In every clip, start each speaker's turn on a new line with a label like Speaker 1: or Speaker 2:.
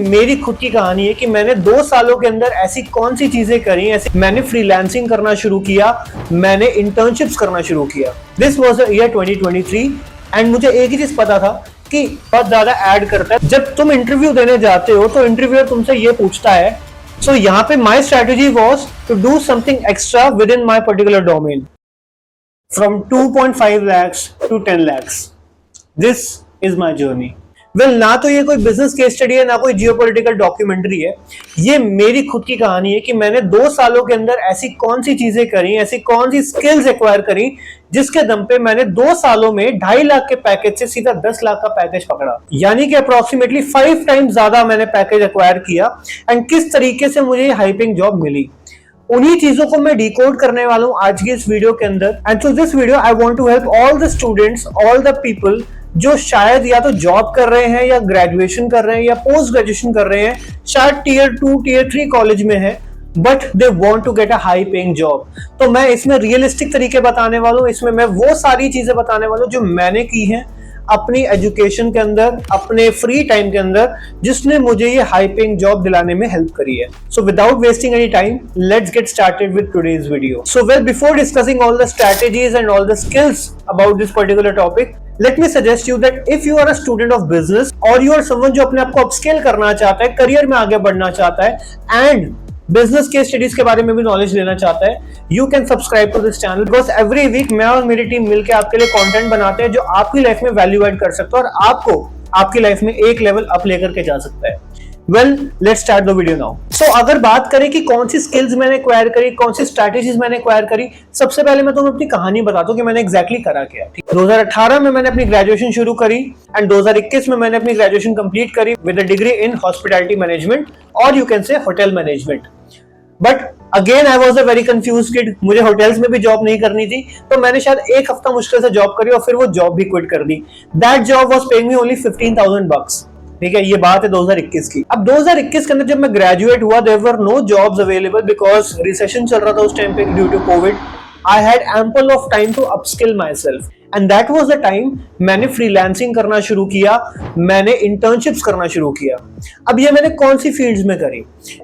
Speaker 1: मेरी खुद की कहानी है कि मैंने 2 सालों के अंदर ऐसी कौन सी चीजें करी। ऐसे मैंने फ्रीलांसिंग करना शुरू किया, मैंने इंटर्नशिप्स करना शुरू किया। दिस वाज द ईयर 2023 एंड मुझे एक ही चीज पता था कि बहुत ज्यादा ऐड करता है। जब तुम इंटरव्यू देने जाते हो तो इंटरव्यूअर तुमसे ये पूछता है। सो यहाँ पे my strategy was to do something extra within my particular domain from 2.5 lakhs to 10 lakhs. This is my journey. ना तो ये कोई बिजनेस केस स्टडी है, ना कोई जियोपॉलिटिकल डॉक्यूमेंट्री है। ये मेरी खुद की कहानी है कि मैंने 2 सालों के अंदर ऐसी कौन सी चीजें करी, ऐसी कौन सी स्किल्स एक्वायर करी, जिसके दम पे मैंने 2 सालों में 2.5 लाख के पैकेज से सीधा 10 लाख का पैकेज पकड़ा। यानी कि अप्रोक्सीमेटली 5 टाइम्स ज्यादा मैंने पैकेज एक्वायर किया। एंड किस तरीके से मुझे हाइपिंग जॉब मिली, उन्हीं चीजों को मैं डिकोड करने वाला हूं आज की इस वीडियो के अंदर। And through this video I want to help all the students, all the people जो शायद या तो जॉब कर रहे हैं या ग्रेजुएशन कर रहे हैं या पोस्ट ग्रेजुएशन कर रहे हैं, शायद टियर 2 टियर 3 कॉलेज में है, but they want to get a high paying job. तो मैं इसमें रियलिस्टिक तरीके बताने वाला हूं, इसमें मैं वो सारी चीजें बताने वाला हूं जो मैंने की हैं अपनी एजुकेशन के अंदर, अपने फ्री टाइम के अंदर, जिसने मुझे ये हाई पेइंग जॉब दिलाने में हेल्प करी है। So without wasting any time, let's get started with today's video. So well, before discussing all the strategies and all the skills about this particular topic, let me suggest you that if you are a student of business or you are someone जो अपने आप को upscale करना चाहता है, career में आगे बढ़ना चाहता है एंड बिजनेस के स्टडीज के बारे में भी नॉलेज लेना चाहता है, you can subscribe to this channel because every week मैं और मेरी टीम मिलकर आपके लिए कंटेंट बनाते हैं जो आपकी लाइफ में वैल्यू ऐड कर सकता है और आपको आपकी लाइफ में एक लेवल अप लेकर के जा सकता है। Well, let's start the video now. So अगर बात करें कि कौन सी स्किल्स मैंने एक्वायर करी, कौन सी स्ट्रैटेजीज मैंने एक्वायर करी, सबसे पहले मैं तुम्हें अपनी कहानी बताता हूं कि मैंने एग्जैक्टली करा क्या। 2018 में मैंने अपनी ग्रेजुएशन शुरू करी एंड 2021 में मैंने अपनी ग्रेजुएशन कंप्लीट करी with a degree in hospitality management और you can say hotel management. But again I was a very confuse kid, मुझे होटल्स में भी जॉब नहीं करनी थी, तो मैंने शायद 1 हफ्ता मुश्किल से जॉब करी और फिर वो जॉब भी क्विट कर दी। That job was paying me only 15,000 bucks। ठीक है, ये बात है 2021 की। अब 2021 के अंदर जब मैं ग्रेजुएट हुआ, there were no jobs available because recession चल रहा था उस टाइम पे due to Covid. I had ample of time to upskill myself and that was the time मैंने फ्रीलांसिंग करना शुरू किया, मैंने इंटर्नशिप्स करना शुरू किया। अब ये मैंने कौन सी फील्ड्स में करी?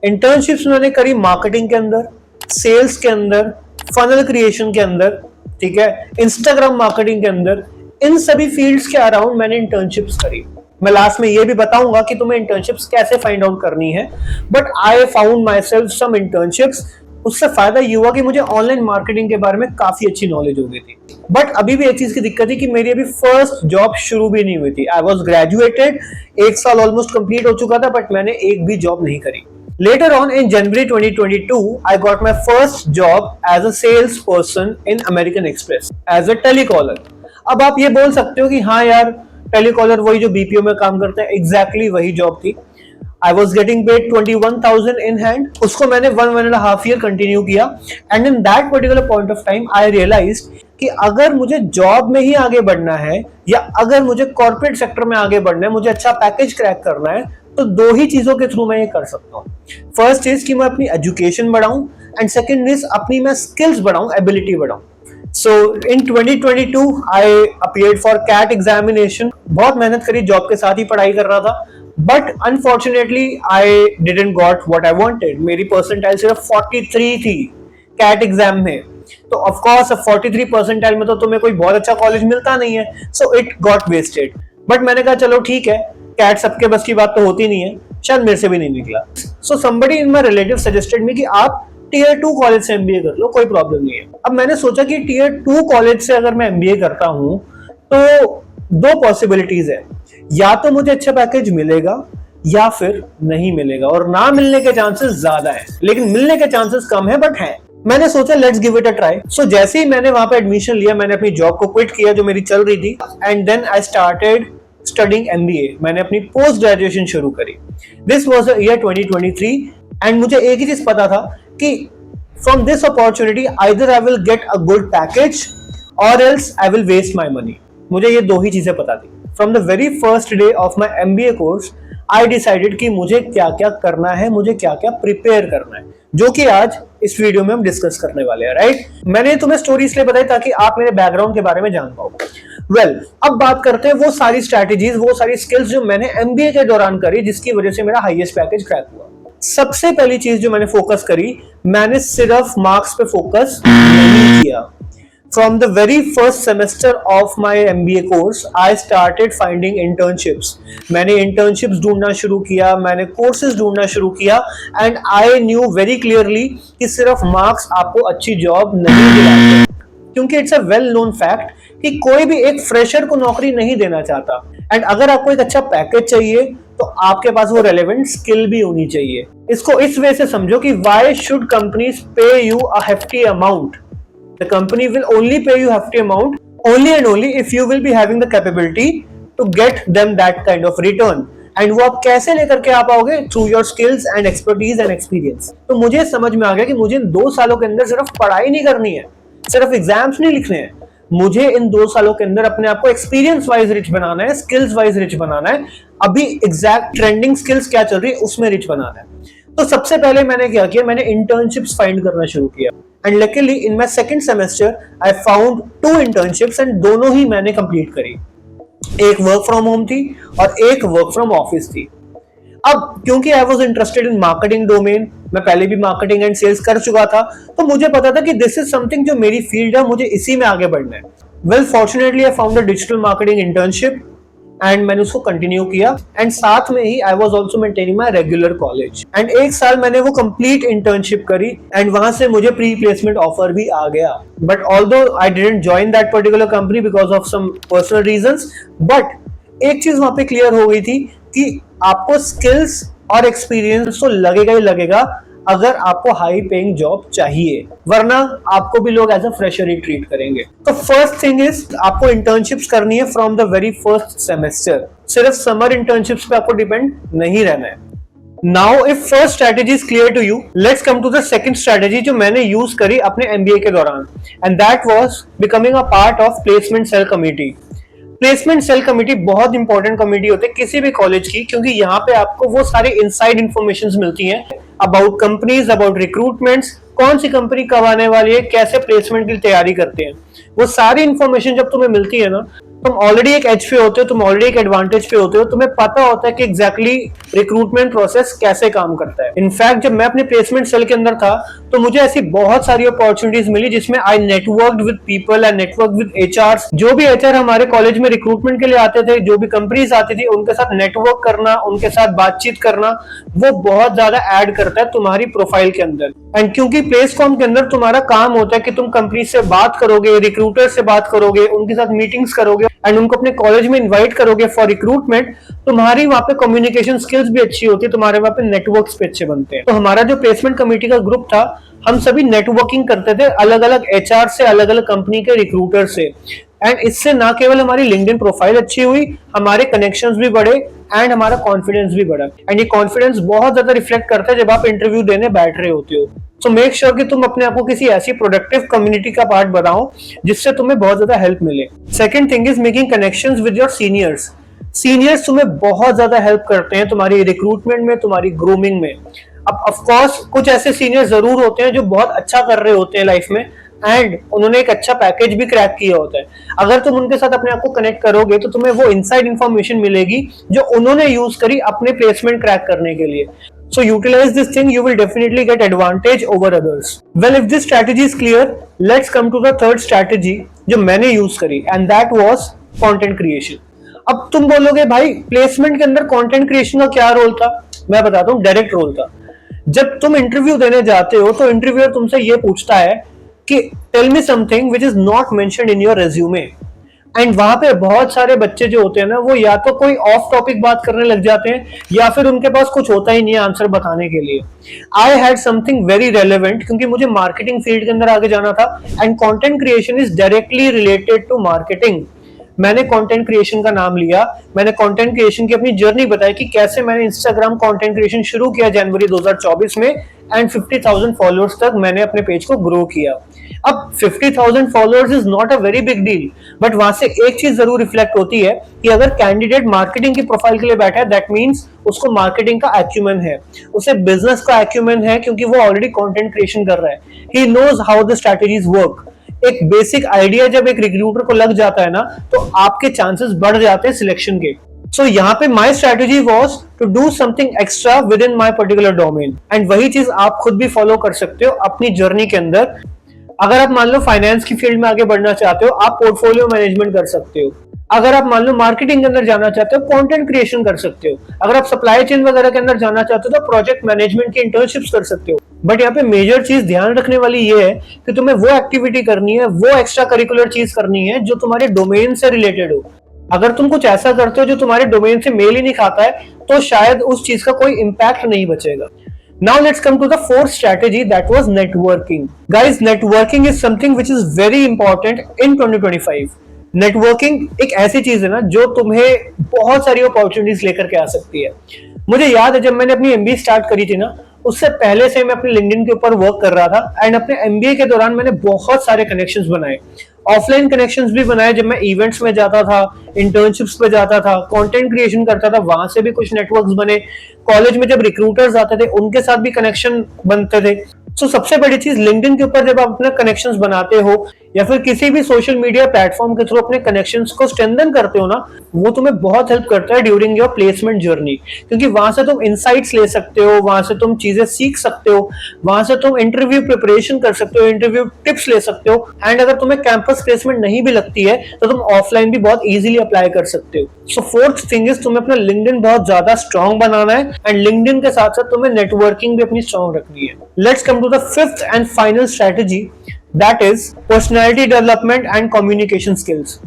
Speaker 1: इंटर्नशिप्स मैंने करी मार्केटिंग के अंदर, सेल्स के अंदर, फनल क्रिएशन के अंदर, ठीक है, इंस्टाग्राम मार्केटिंग के अंदर, इन सभी फील्ड्स के अराउंड मैंने इंटर्नशिप्स करी। मैं लास्ट में ये भी बताऊंगा कि तुम्हें इंटर्नशिप्स कैसे फाइंड आउट करनी है, but I found myself some internships. उससे फायदा ये हुआ कि मुझे ऑनलाइन मार्केटिंग के बारे में काफी अच्छी नॉलेज हो गई थी। बट अभी भी एक चीज की दिक्कत थी कि मेरी अभी फर्स्ट जॉब शुरू भी नहीं हुई थी। आई वॉज ग्रेजुएटेड, 1 साल ऑलमोस्ट कंप्लीट हो चुका था, बट मैंने एक भी जॉब नहीं करी। Later on in January 2022, I got my first job as a salesperson in American Express as a telecaller. अब आप ये बोल सकते हो कि हाँ यार, टेलीकॉलर वही जो बीपीओ में काम करते हैं, एग्जैक्टली वही जॉब थी। I was getting paid 21,000 in hand. उसको मैंने 1.5 ईयर कंटिन्यू किया and in that particular point of time I realised कि अगर मुझे जॉब में ही आगे बढ़ना है या अगर मुझे कॉर्पोरेट सेक्टर में आगे बढ़ना है, मुझे अच्छा पैकेज क्रैक करना है, तो 2 ही चीजों के थ्रू मैं ये कर सकता हूँ। फर्स्ट इज कि मैं अपनी एजुकेशन बढ़ाऊं एंड सेकंड इज अपनी मैं skills बढ़ाऊं, ability बढ़ाऊं। So in 2022 I appeared for CAT examination। बहुत मेहनत करी, जॉब के साथ ही पढ़ाई कर रहा था, but unfortunately I didn't got what I wanted। मेरी परसेंटाइल सिर्फ 43 थी CAT एग्जाम में, तो ऑफ कोर्स 43 परसेंटाइल में तो तुम्हें कोई बहुत अच्छा कॉलेज मिलता नहीं है, so it got wasted। But मैंने कहा चलो ठीक है, CAT सबके बस की बात तो होती नहीं है, शायद मेरे से भी नहीं निकला। So somebody in my relative suggested me कि आप टियर 2 कॉलेज से एमबीए कर लो, कोई प्रॉब्लम नहीं है। अब मैंने सोचा कि टियर 2 कॉलेज से अगर मैं एमबीए करता हूं तो 2 पॉसिबिलिटीज है, या तो मुझे अच्छा पैकेज मिलेगा या फिर नहीं मिलेगा, और ना मिलने के चांसेस ज्यादा है, लेकिन मिलने के चांसेस कम है बट है। मैंने सोचा let's give it a try. So जैसे ही मैंने वहां पे एडमिशन लिया, मैंने अपनी जॉब को क्विट किया जो मेरी चल रही थी and then I started studying MBA. मैंने अपनी पोस्ट ग्रेजुएशन शुरू करी। दिस वाज द ईयर 2023 एंड मुझे एक ही चीज पता था कि from this opportunity either I will get a good package or else I will waste my money। मुझे ये 2 ही चीजें पता थी। From the very first day of my MBA course I decided कि मुझे क्या क्या करना है, मुझे क्या क्या प्रिपेयर करना है, जो कि आज इस वीडियो में हम डिस्कस करने वाले हैं। राइट, मैंने तुम्हें स्टोरी इसलिए बताई ताकि आप मेरे बैकग्राउंड के बारे में जान पाओ। अब बात करते हैं वो सारी स्ट्रैटेजीज, वो सारी स्किल्स जो मैंने एमबीए के दौरान करी, जिसकी वजह से मेरा हाईएस्ट पैकेज क्रैक हुआ। सबसे पहली चीज जो मैंने फोकस करी, मैंने सिर्फ मार्क्स पे फोकस नहीं किया। From the very first semester of my MBA course, I started finding internships. मैंने internships ढूंढना शुरू किया, मैंने courses ढूंढना शुरू किया, and I knew very clearly कि सिर्फ marks आपको अच्छी job नहीं दिलाते, क्योंकि it's a well known fact कि कोई भी एक fresher को नौकरी नहीं देना चाहता। And अगर आपको एक अच्छा पैकेज चाहिए तो आपके पास वो relevant skill भी होनी चाहिए। इसको इस वे से समझो कि why should companies pay you a hefty amount? The company will only pay you hefty amount only and only if you will be having the capability to get them that kind of return. And वो आप कैसे लेकर के आ पाओगे? Through your skills and expertise and experience. तो मुझे समझ में आ गया कि मुझे इन 2 सालों के अंदर सिर्फ पढ़ाई नहीं करनी है, सिर्फ एग्जाम्स नहीं लिखने हैं, मुझे इन 2 सालों के अंदर अपने आप को एक्सपीरियंस वाइज रिच बनाना है, स्किल्स वाइज रिच बनाना है। अभी एग्जैक्ट ट्रेंडिंग स्किल्स क्या चल रही है उसमें रिच बनाना है। तो सबसे पहले मैंने क्या किया, मैंने इंटर्नशिप्स फाइंड करना शुरू किया। And luckily in my second semester I found 2 internships and दोनों ही मैंने कंप्लीट करी। एक वर्क फ्रॉम होम थी और एक वर्क फ्रॉम ऑफिस थी। अब क्योंकि I was interested in marketing domain, मैं पहले भी मार्केटिंग एंड सेल्स कर चुका था, तो मुझे पता था कि दिस इज समथिंग जो मेरी फील्ड है, मुझे इसी में आगे बढ़ना है। Well fortunately I found a digital marketing internship and मैंने उसको कंटिन्यू किया। एंड साथ में ही I was also maintaining my regular college. And 1 साल मैंने वो कंप्लीट इंटर्नशिप करी एंड वहां से मुझे प्री प्लेसमेंट ऑफर भी आ गया। But although I didn't join that particular company because of some personal reasons, but एक चीज वहां पे क्लियर हो गई थी कि आपको स्किल्स और एक्सपीरियंस तो लगेगा ही लगेगा अगर आपको हाई पेइंग जॉब चाहिए, वरना आपको भी लोग एज अ फ्रेशर ही ट्रीट करेंगे। तो फर्स्ट थिंग इज आपको इंटर्नशिप्स करनी है from the very first semester. सिर्फ समर इंटर्नशिप्स पे आपको डिपेंड नहीं रहना है। Now if first strategy is clear to you, let's come to the second strategy जो मैंने यूज करी अपने एमबीए के दौरान, and that was becoming a part of placement cell committee. Placement cell committee बहुत इंपॉर्टेंट कमिटी होती है किसी भी कॉलेज की, क्योंकि यहाँ पे आपको वो सारी इनसाइड इंफॉर्मेशन मिलती हैं अबाउट कंपनीज, अबाउट रिक्रूटमेंट्स, कौन सी कंपनी कब आने वाली है, कैसे प्लेसमेंट की तैयारी करते हैं। वो सारी इंफॉर्मेशन जब तुम्हें मिलती है ना, तुम ऑलरेडी एक एज पे होते हो, तुम ऑलरेडी एक एडवांटेज पे होते हो, तुम्हें पता होता है कि एग्जैक्टली रिक्रूटमेंट प्रोसेस कैसे काम करता है। इनफैक्ट जब मैं अपने प्लेसमेंट सेल के अंदर था तो मुझे ऐसी बहुत सारी अपॉर्चुनिटीज मिली जिसमें I networked with people, I network with HR. जो भी एचआर हमारे कॉलेज में रिक्रूटमेंट के लिए आते थे, जो भी कंपनीज आती थी, उनके साथ नेटवर्क करना, उनके साथ बातचीत करना, वो बहुत ज्यादा ऐड करता है तुम्हारी प्रोफाइल के अंदर। एंड क्योंकि प्लेसकॉम के अंदर तुम्हारा काम होता है कि तुम कंपनी से बात करोगे, रिक्रूटर से बात करोगे, उनके साथ मीटिंग्स करोगे एंड उनको अपने कॉलेज में इनवाइट करोगे फॉर रिक्रूटमेंट, तुम्हारी वहां पे कम्युनिकेशन स्किल्स भी अच्छी होती है, तुम्हारे वहां पे नेटवर्क्स भी अच्छे बनते हैं। तो हमारा जो प्लेसमेंट कमेटी का ग्रुप था, हम सभी नेटवर्किंग करते थे अलग अलग एचआर से, अलग अलग कंपनी के रिक्रूटर से। एंड इससे ना केवल हमारी लिंक्डइन प्रोफाइल अच्छी हुई, हमारे कनेक्शंस भी बढ़े एंड हमारा कॉन्फिडेंस भी बढ़ा। एंड ये कॉन्फिडेंस बहुत ज्यादा रिफ्लेक्ट करता है जब आप इंटरव्यू देने बैठ रहे होते हो। सो मेक श्योर कि तुम अपने आप को किसी ऐसी प्रोडक्टिव कम्युनिटी का पार्ट बनाओ जिससे तुम्हें बहुत ज्यादा हेल्प मिले। Second thing is making connections with your seniors. Seniors तुम्हें बहुत ज्यादा हेल्प करते हैं तुम्हारी रिक्रूटमेंट में, तुम्हारी ग्रूमिंग में। अब ऑफ कोर्स कुछ ऐसे सीनियर जरूर होते हैं जो बहुत अच्छा कर रहे होते हैं लाइफ में एंड उन्होंने एक अच्छा पैकेज भी क्रैक किया होता है। अगर तुम उनके साथ अपने आप को कनेक्ट करोगे तो तुम्हें वो इनसाइड इंफॉर्मेशन मिलेगी जो उन्होंने यूज करी अपने प्लेसमेंट क्रैक करने के लिए। So utilize this thing, you will definitely get advantage over others. Well, if this strategy is clear, let's come to the third strategy जो मैंने यूज करी, and that was content creation. अब तुम बोलोगे भाई प्लेसमेंट के अंदर कंटेंट क्रिएशन का क्या रोल था? मैं बताता हूँ, डायरेक्ट रोल था। जब तुम इंटरव्यू देने जाते हो तो इंटरव्यूअर तुमसे ये पूछता है कि tell me something which is not mentioned in your resume. And वहां पे बहुत सारे बच्चे जो होते हैं ना, वो या तो कोई ऑफ टॉपिक बात करने लग जाते हैं या फिर उनके पास कुछ होता ही नहीं है आंसर बताने के लिए। I had something very relevant क्योंकि मुझे मार्केटिंग फील्ड के अंदर आगे जाना था and content creation is directly related to marketing. मैंने कंटेंट क्रिएशन का नाम लिया, मैंने कंटेंट क्रिएशन की अपनी जर्नी बताई कि कैसे मैंने इंस्टाग्राम कंटेंट क्रिएशन शुरू किया जनवरी 2024 में एंड 50,000 फॉलोअर्स तक मैंने अपने पेज को ग्रो किया। अब 50,000 followers is not a very big deal, but वहां से एक चीज जरूर रिफ्लेक्ट होती है कि अगर कैंडिडेट मार्केटिंग की प्रोफाइल के लिए बैठा है, दैट मीन्स उसको मार्केटिंग का एक्यूमेन है, उसे बिजनेस का एक्यूमेन है क्योंकि वो ऑलरेडी कंटेंट क्रिएशन कर रहा है। He knows how the strategies work. एक बेसिक आइडिया जब एक रिक्रूटर को लग जाता है ना, तो आपके चांसेस बढ़ जाते हैं सिलेक्शन के। सो यहाँ पे my strategy was to do something extra within my particular domain, and वही चीज आप खुद भी फॉलो कर सकते हो अपनी जर्नी के अंदर। अगर आप मान लो फाइनेंस की फील्ड में आगे बढ़ना चाहते हो, आप पोर्टफोलियो मैनेजमेंट कर सकते हो। अगर आप मान लो मार्केटिंग के अंदर जाना चाहते हो, कंटेंट क्रिएशन कर सकते हो। अगर आप सप्लाई चेन वगैरह के अंदर जाना चाहते हो, तो प्रोजेक्ट मैनेजमेंट की इंटर्नशिप्स कर सकते हो। बट यहाँ पे मेजर चीज ध्यान रखने वाली ये है कि तुम्हें वो एक्टिविटी करनी है, वो एक्स्ट्रा करिकुलर चीज करनी है जो तुम्हारे डोमेन से रिलेटेड हो। अगर तुम कुछ ऐसा करते हो जो तुम्हारे डोमेन से मेल ही नहीं खाता है, तो शायद उस चीज का कोई इंपैक्ट नहीं बचेगा। Now let's come to the fourth strategy, that was networking. Guys, networking is something which is very important in 2025. Networking एक ऐसी चीज है ना जो तुम्हें बहुत सारी अपॉर्चुनिटीज लेकर के आ सकती है। मुझे याद है जब मैंने अपनी एमबीए स्टार्ट करी थी ना, उससे पहले से मैं अपने लिंक्डइन के ऊपर वर्क कर रहा था, एंड अपने एमबीए के दौरान मैंने बहुत सारे कनेक्शंस बनाए। ऑफलाइन कनेक्शंस भी बनाए, जब मैं इवेंट्स में जाता था, इंटर्नशिप्स पे जाता था, कंटेंट क्रिएशन करता था, वहां से भी कुछ नेटवर्क्स बने। कॉलेज में जब रिक्रूटर्स आते थे, उनके साथ भी कनेक्शन बनते थे। सो सबसे बड़ी चीज, लिंक्डइन के ऊपर जब आप अपने कनेक्शंस बनाते हो या फिर किसी भी सोशल मीडिया प्लेटफॉर्म के थ्रू अपने कनेक्शंस को स्ट्रेंथन करते हो ना, वो तुम्हें बहुत हेल्प करता है ड्यूरिंग योर प्लेसमेंट जर्नी। क्योंकि वहां से तुम इनसाइट्स ले सकते हो, वहां से तुम चीजें सीख सकते हो, वहां से तुम इंटरव्यू प्रिपरेशन कर सकते हो, इंटरव्यू टिप्स ले सकते हो। एंड अगर तुम्हें कैंपस प्लेसमेंट नहीं भी लगती है, तो तुम ऑफलाइन भी बहुत इजीली अप्लाई कर सकते हो। सो फोर्थ थिंग इज, तुम्हें अपना लिंक्डइन बहुत ज्यादा स्ट्रॉन्ग बनाना है, एंड लिंक्डइन के साथ साथ तुम्हें नेटवर्किंग भी अपनी स्ट्रॉन्ग रखनी है। Let's come to the fifth and final strategy, that is personality development and communication skills.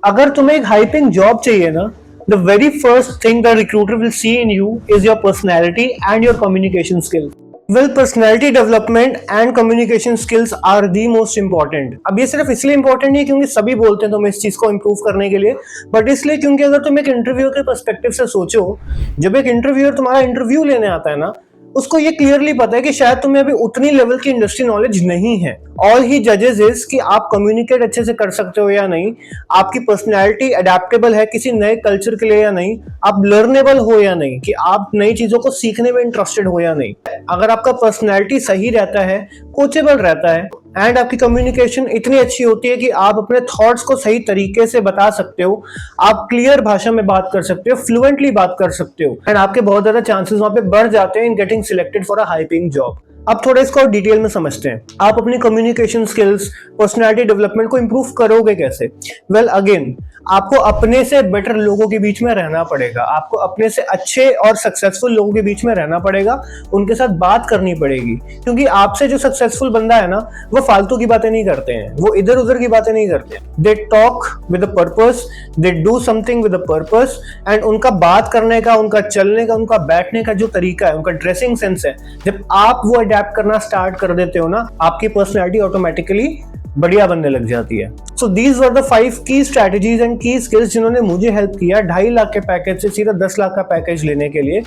Speaker 1: अगर तुम्हें एक हाई-पेइंग जॉब चाहिए ना, the very first thing the recruiter will see in you is your personality and your communication skills. Well, personality development and communication skills are the most important. अब ये सिर्फ इसलिए important नहीं है क्योंकि सभी बोलते हैं तुम्हें इस चीज को improve करने के लिए, बट इसलिए क्योंकि अगर तुम एक इंटरव्यू के पर्सपेक्टिव से सोचो, जब एक इंटरव्यूअर तुम्हारा इंटरव्यू लेने आता है ना, उसको ये क्लियरली पता है कि शायद तुम्हें अभी उतनी लेवल की इंडस्ट्री नॉलेज नहीं है। ऑल ही जजेस इज कि आप कम्युनिकेट अच्छे से कर सकते हो या नहीं, आपकी पर्सनैलिटी अडेप्टेबल है किसी नए कल्चर के लिए या नहीं, आप लर्नेबल हो या नहीं, कि आप नई चीजों को सीखने में इंटरेस्टेड हो या नहीं। अगर आपका पर्सनैलिटी सही रहता है, कोचेबल रहता है, एंड आपकी कम्युनिकेशन इतनी अच्छी होती है कि आप अपने थॉट्स को सही तरीके से बता सकते हो, आप क्लियर भाषा में बात कर सकते हो, फ्लुएंटली बात कर सकते हो, एंड आपके बहुत ज्यादा चांसेस वहां पे बढ़ जाते हैं in getting selected for a high paying job. अब थोड़ा इसको और डिटेल में समझते हैं। आप अपनी कम्युनिकेशन स्किल्स, पर्सनैलिटी डेवलपमेंट को इंप्रूव करोगे कैसे? वेल, अगेन आपको अपने से बेटर लोगों के बीच में रहना पड़ेगा, आपको अपने से अच्छे और सक्सेसफुल लोगों के बीच में रहना पड़ेगा, उनके साथ बात करनी पड़ेगी। क्योंकि आपसे जो सक्सेसफुल बंदा है ना, वो फालतू की बातें नहीं करते हैं, वो इधर उधर की बातें नहीं करते। They talk with a purpose, they do something with a purpose, and उनका बात करने का, उनका चलने का, उनका बैठने का जो तरीका है, उनका ड्रेसिंग सेंस है, जब आप वो अडेप्ट करना स्टार्ट कर देते हो ना, आपकी पर्सनैलिटी ऑटोमेटिकली बढ़िया बनने लग जाती है। सो दीज वर द 5 की स्ट्रेटजीज एंड की स्किल्स जिन्होंने मुझे हेल्प किया 2.5 लाख के पैकेज से सीधा 10 लाख का पैकेज लेने के लिए।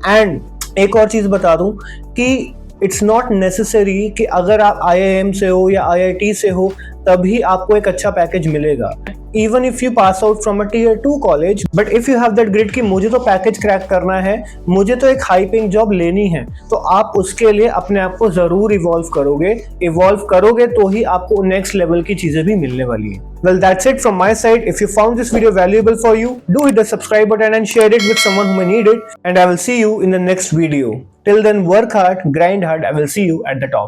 Speaker 1: एंड एक और चीज बता दूं कि इट्स नॉट नेसेसरी कि अगर आप IIM से हो या IIT से हो तभी आपको एक अच्छा पैकेज मिलेगा। Even if you pass out from a tier 2 college, but if you have that grit कि मुझे तो पैकेज क्रैक करना है, मुझे तो एक हाई पेइंग जॉब लेनी है, तो आप उसके लिए अपने आप को जरूर इवॉल्व करोगे तो ही आपको नेक्स्ट लेवल की चीजें भी मिलने वाली है। Well, that's it from my side. If you found this video valuable for you, do hit the subscribe button and share it with someone who may need it. And I will see you in the next video. Till then, work hard, grind hard. I will see you at the top.